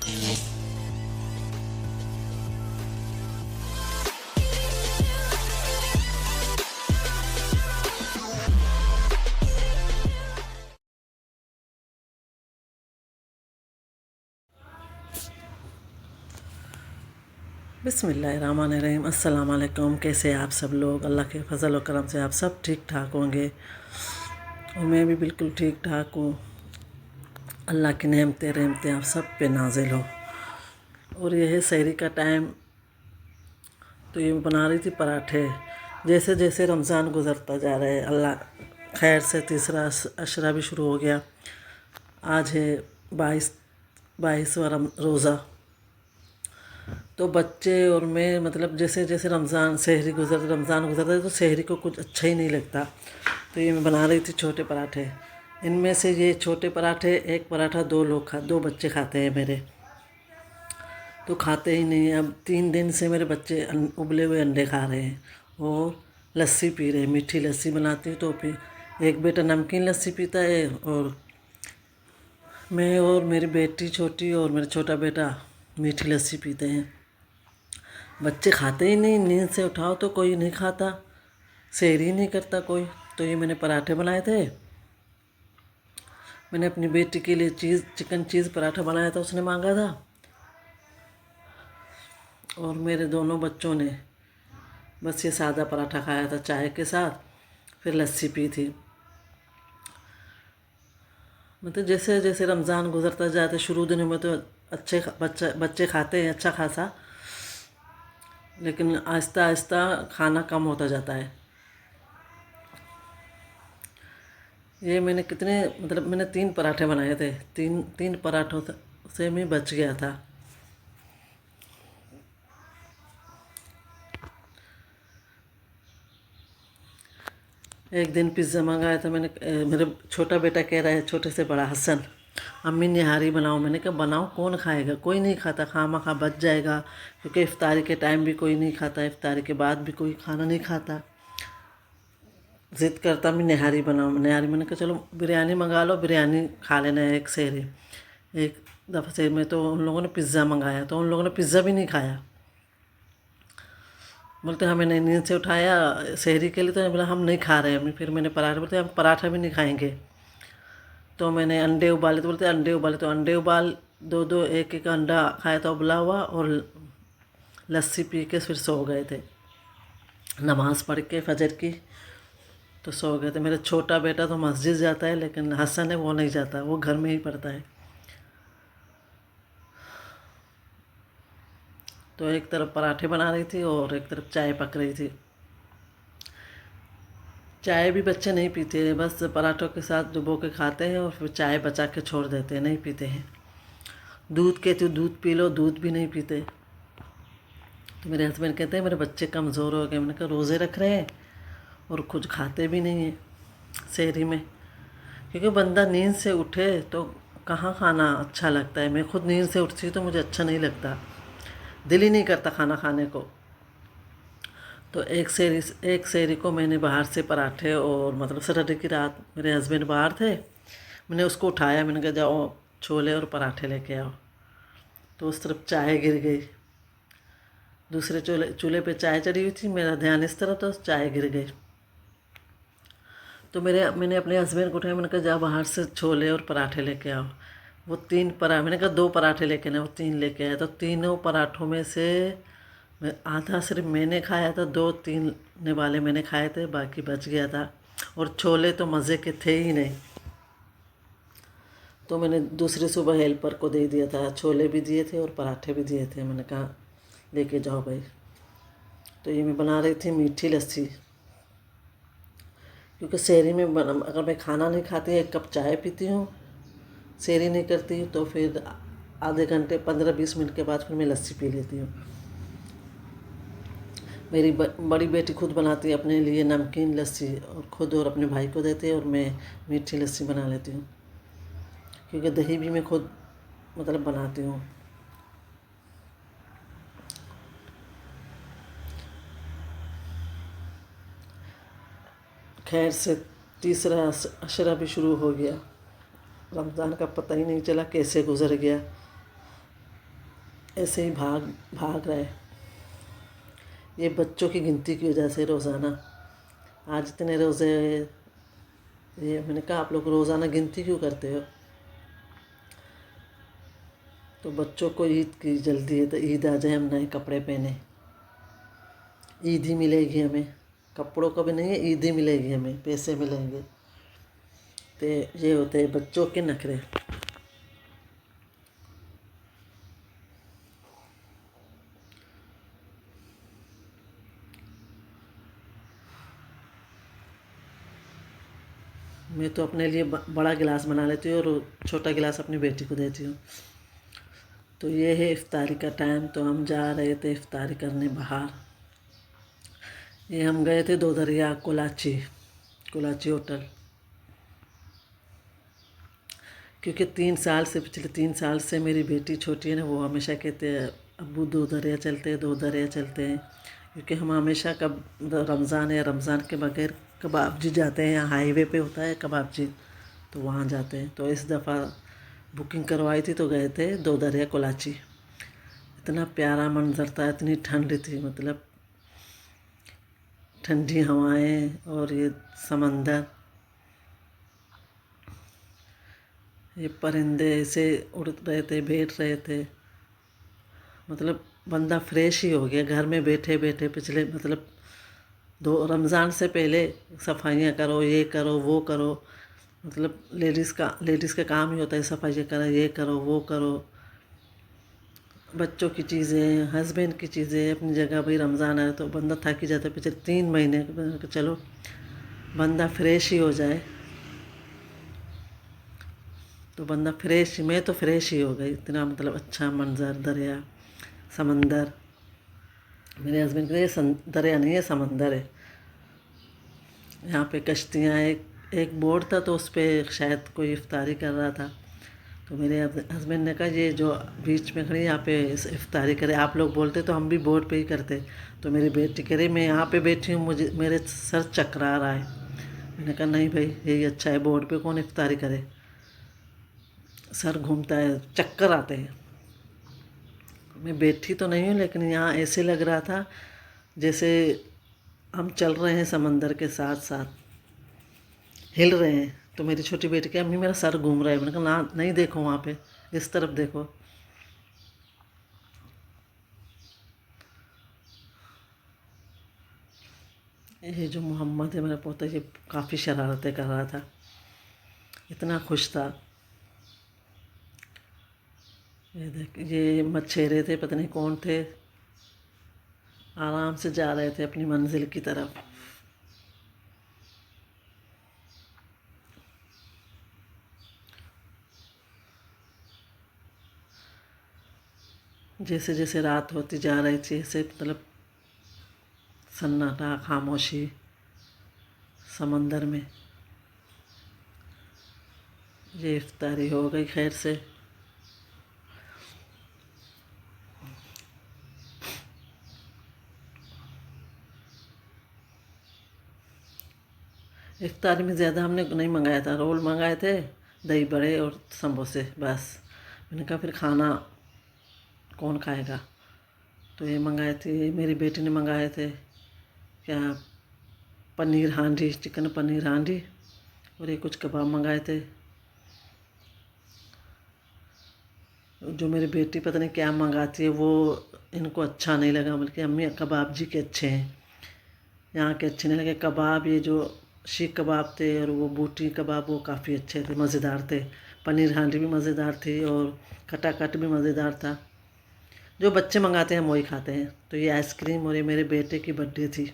बिस्मिल्लाहिर्रहमानिर्रहीम। अस्सलाम वालेकुम। कैसे आप सब लोग? अल्लाह के फजल और करम से आप सब ठीक ठाक होंगे और मैं भी बिल्कुल ठीक ठाक हूँ। अल्लाह की नेमतें रहमतें आप सब पे नाजिल हो। और यह है सहरी का टाइम, तो ये बना रही थी पराठे। जैसे जैसे रमज़ान गुज़रता जा रहा है, अल्लाह खैर से तीसरा अशरा भी शुरू हो गया। आज है 22वां रोज़ा। तो बच्चे और मैं मतलब जैसे जैसे रमज़ान गुजरता है तो सहरी को कुछ अच्छा ही नहीं लगता। तो ये मैं बना रही थी छोटे पराठे। इनमें से ये छोटे पराठे, एक पराठा दो बच्चे खाते हैं मेरे, तो खाते ही नहीं। अब 3 दिन से मेरे बच्चे उबले हुए अंडे खा रहे हैं और लस्सी पी रहे हैं। मीठी लस्सी बनाती हूँ तो एक बेटा नमकीन लस्सी पीता है और मैं और मेरी बेटी छोटी और मेरा छोटा बेटा मीठी लस्सी पीते हैं। बच्चे खाते ही नहीं, नींद से उठाओ तो कोई नहीं खाता, सहरी नहीं करता कोई। तो ये मैंने पराठे बनाए थे। मैंने अपनी बेटी के लिए चिकन चीज़ पराठा बनाया था, उसने मांगा था। और मेरे दोनों बच्चों ने बस ये सादा पराठा खाया था चाय के साथ, फिर लस्सी पी थी। मतलब जैसे जैसे रमज़ान गुजरता जाता, शुरू दिनों में तो बच्चे खाते हैं अच्छा खासा, लेकिन आहिस्ता आहिस्ता खाना कम होता जाता है। ये मैंने मैंने 3 पराठे बनाए थे। तीन पराठों से मैं बच गया था। एक दिन पिज़्ज़ा मंगाया था मैंने। मेरा छोटा बेटा कह रहा है, छोटे से बड़ा हसन, अम्मी निहारी बनाओ। मैंने कहा बनाओ, कौन खाएगा? कोई नहीं खाता, खामा बच जाएगा, क्योंकि इफ्तारी के टाइम भी कोई नहीं खाता, इफ्तारी के बाद भी कोई खाना नहीं खाता। ज़िद करता मैं निहारी बनाऊँ निहारी। मैंने कहा चलो बिरयानी मंगा लो, बिरयानी खा लेना है एक सेरे। एक दफ़ा से में तो उन लोगों ने पिज़्ज़ा मंगाया, तो उन लोगों ने पिज़्ज़ा भी नहीं खाया। बोलते हमें नहीं, नींद से उठाया सहरी के लिए, तो बोला हम नहीं खा रहे हैं। फिर मैंने पराठा, बोलते हम पराठा भी नहीं खाएंगे। तो मैंने अंडे उबाले, तो बोलते अंडे उबाले, तो अंडे उबाल दो एक एक अंडा खाया था उबला हुआ, और लस्सी पी के फिर सो गए थे। नमाज़ पढ़ के फजर की तो सो गए थे। मेरा छोटा बेटा तो मस्जिद जाता है, लेकिन हसन है वो नहीं जाता, वो घर में ही पढ़ता है। तो एक तरफ पराठे बना रही थी और एक तरफ चाय पक रही थी। चाय भी बच्चे नहीं पीते हैं, बस पराठों के साथ डुबो के खाते हैं और फिर चाय बचा के छोड़ देते हैं, नहीं पीते हैं। दूध कहते हो दूध पी लो, दूध भी नहीं पीते। तो मेरे हस्बैंड कहते हैं मेरे बच्चे कमज़ोर हो गए। मैंने कहा रोज़े रख रहे हैं और कुछ खाते भी नहीं हैं सहरी में, क्योंकि बंदा नींद से उठे तो कहाँ खाना अच्छा लगता है। मैं खुद नींद से उठती तो मुझे अच्छा नहीं लगता, दिल ही नहीं करता खाना खाने को। तो एक सेरी को मैंने बाहर से पराठे, और मतलब सैटरडे की रात मेरे हस्बैंड बाहर थे, मैंने उसको उठाया, मैंने कहा जाओ छोले और पराठे लेके आओ। तो उस तरफ चाय गिर गई, दूसरे चूल्हे पे चाय चढ़ी हुई थी, मेरा ध्यान इस तरफ, तो चाय गिर गई। तो मैंने अपने हस्बैंड को उठाया, मैंने कहा जाओ बाहर से छोले और पराठे लेके आओ। वो मैंने कहा 2 पराठे लेके आए, वो 3 लेके आया। तो तीनों पराठों में से आधा सिर्फ मैंने खाया था, 2-3 वाले मैंने खाए थे, बाकी बच गया था। और छोले तो मज़े के थे ही नहीं, तो मैंने दूसरी सुबह हेल्पर को दे दिया था। छोले भी दिए थे और पराठे भी दिए थे, मैंने कहा लेके जाओ भाई। तो ये मैं बना रही थी मीठी लस्सी, क्योंकि सहरी में अगर मैं खाना नहीं खाती, 1 कप चाय पीती हूँ, सहरी नहीं करती, तो फिर आधे घंटे 15-20 मिनट के बाद फिर मैं लस्सी पी लेती हूँ। मेरी बड़ी बेटी खुद बनाती है अपने लिए नमकीन लस्सी, और खुद और अपने भाई को देती है, और मैं मीठी लस्सी बना लेती हूँ, क्योंकि दही भी मैं खुद मतलब बनाती हूँ। खैर से तीसरा अशरा भी शुरू हो गया। रमज़ान का पता ही नहीं चला कैसे गुजर गया। ऐसे ही भाग भाग रहे। ये बच्चों की गिनती की वजह से रोज़ाना आज इतने रोज़े। ये मैंने कहा आप लोग रोज़ाना गिनती क्यों करते हो? तो बच्चों को ईद की जल्दी है, तो ईद आ जाए हम नए कपड़े पहने। ईद ही मिलेगी हमें, कपड़ों का भी नहीं है, ईद ही मिलेगी हमें, पैसे मिलेंगे। तो ये होते हैं बच्चों के नखरे। मैं तो अपने लिए बड़ा गिलास बना लेती हूँ और छोटा गिलास अपनी बेटी को देती हूँ। तो ये है इफ्तारी का टाइम। तो हम जा रहे थे इफ्तारी करने बाहर। ये हम गए थे दो दरिया कोलाची होटल। क्योंकि पिछले 3 साल से मेरी बेटी छोटी है ना, वो हमेशा कहते हैं अब्बू दो दरिया चलते हैं, दो दरिया चलते हैं। क्योंकि हम हमेशा कब रमज़ान है, रमज़ान के बगैर कबाबजी जाते हैं। यहाँ हाईवे पे होता है कबाबजी, तो वहाँ जाते हैं। तो इस दफ़ा बुकिंग करवाई थी तो गए थे दो दरिया कोलाची। इतना प्यारा मंजर था, इतनी ठंड थी, मतलब ठंडी हवाएं और ये समंदर, ये परिंदे ऐसे उड़ रहे थे, बैठ रहे थे। मतलब बंदा फ्रेश ही हो गया घर में बैठे बैठे। पिछले मतलब 2 रमज़ान से पहले सफाइयाँ करो, ये करो, वो करो। मतलब लेडीज़ का काम ही होता है सफाई करो, ये करो, वो करो। बच्चों की चीज़ें, हस्बैंड की चीज़ें अपनी जगह। भाई रमज़ान आए तो बंदा थक ही जाता है पिछले 3 महीने। चलो बंदा फ्रेश ही हो जाए, तो बंदा फ्रेश, मैं तो फ्रेश ही हो गई। इतना मतलब अच्छा मंजर, दरिया, समंदर। मेरे हस्बैंड के लिए दरिया नहीं है, समंदर है। यहाँ पे कश्तियाँ, एक बोर्ड था तो उस पर शायद कोई इफ्तारी कर रहा था। तो मेरे हस्बैंड ने कहा ये जो बीच में खड़ी यहाँ पे इफ्तारी करे। आप लोग बोलते तो हम भी बोर्ड पे ही करते। तो मेरी बेटी कह रही मैं यहाँ पे बैठी हूँ, मुझे मेरे सर चकरा रहा है। मैंने कहा नहीं भाई, यही अच्छा है, बोर्ड पे कौन इफ्तारी करे, सर घूमता है, चक्कर आते हैं। मैं बैठी तो नहीं हूँ, लेकिन यहाँ ऐसे लग रहा था जैसे हम चल रहे हैं समंदर के साथ साथ, हिल रहे हैं। तो मेरी छोटी बेटी की अम्मी मेरा सर घूम रहा है। मैंने कहा ना, नहीं देखो वहाँ पे, इस तरफ देखो। ये जो मोहम्मद है मेरा पोता, ये काफ़ी शरारतें कर रहा था, इतना खुश था। ये देख, ये मच्छेरे थे, पता नहीं कौन थे, आराम से जा रहे थे अपनी मंजिल की तरफ। जैसे जैसे रात होती जा रही थी, ऐसे मतलब सन्नाटा, खामोशी समंदर में। ये इफ्तारी हो गई खैर से। इफ्तारी में ज़्यादा हमने नहीं मंगाया था, रोल मंगाए थे, दही बड़े और समोसे, बस। मैंने कहा फिर खाना कौन खाएगा, तो ये मंगाए थे। मेरी बेटी ने मंगाए थे क्या, पनीर हांडी, चिकन पनीर हांडी, और ये कुछ कबाब मंगाए थे। जो मेरी बेटी पता नहीं क्या मंगाती है, वो इनको अच्छा नहीं लगा। बल्कि अम्मी कबाब जी के अच्छे हैं, यहाँ के अच्छे नहीं लगे कबाब। ये जो शीख कबाब थे और वो बूटी कबाब, वो काफ़ी अच्छे थे, मज़ेदार थे। पनीर हांडी भी मज़ेदार थी और खटाखट भी मज़ेदार था। जो बच्चे मंगाते हैं हम वही खाते हैं। तो ये आइसक्रीम, और ये मेरे बेटे की बर्थडे थी,